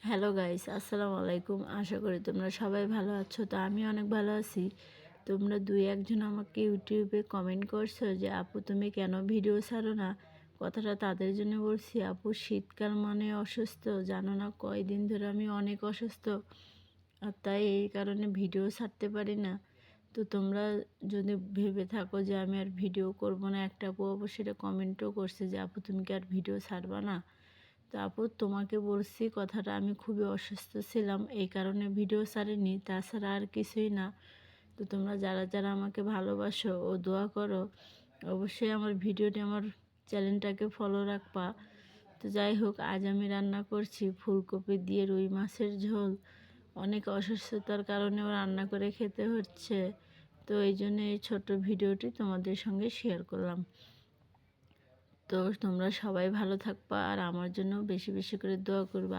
Hello guys, আসসালামু আলাইকুম। আশা করি তোমরা সবাই ভালো আছো। তো আমি অনেক ভালো আছি। তোমরা দুই একজন আমাকে ইউটিউবে কমেন্ট করছো যে আপু তুমি কেন ভিডিও ছাড়ো না। কথাটা তাদের জন্য বলছি। আপু শীতকাল মানে অসুস্থ, জানো না কয়দিন ধরে আমি অনেক অসুস্থ, আর তাই এই কারণে ভিডিও ছাড়তে পারি না। তো তোমরা যদি ভেবে থাকো যে আমি আর ভিডিও করব না, একটা আপু অবশ্যই কমেন্টও করছে যে আপু তুমি কি আর ভিডিও ছাড়বা না। তো আপু তোমাকে বলছি কথাটা, আমি খুবই অসুস্থ ছিলাম, এই কারণে ভিডিও ছাড়িনি, তাছাড়া আর কিছুই না। তো তোমরা যারা যারা আমাকে ভালোবাসো ও দোয়া করো, অবশ্যই আমার ভিডিওটি, আমার চ্যানেলটাকে ফলো রাখবা। তো যাই হোক, আজ আমি রান্না করছি ফুলকপি দিয়ে রুই মাছের ঝোল। অনেক অসুস্থতার কারণেও রান্না করে খেতে হচ্ছে। তো এই জন্য এই ছোট্ট ভিডিওটি তোমাদের সঙ্গে শেয়ার করলাম। তো তোমরা সবাই ভালো থাকবা আর আমার জন্য বেশি বেশি করে দোয়া করবা।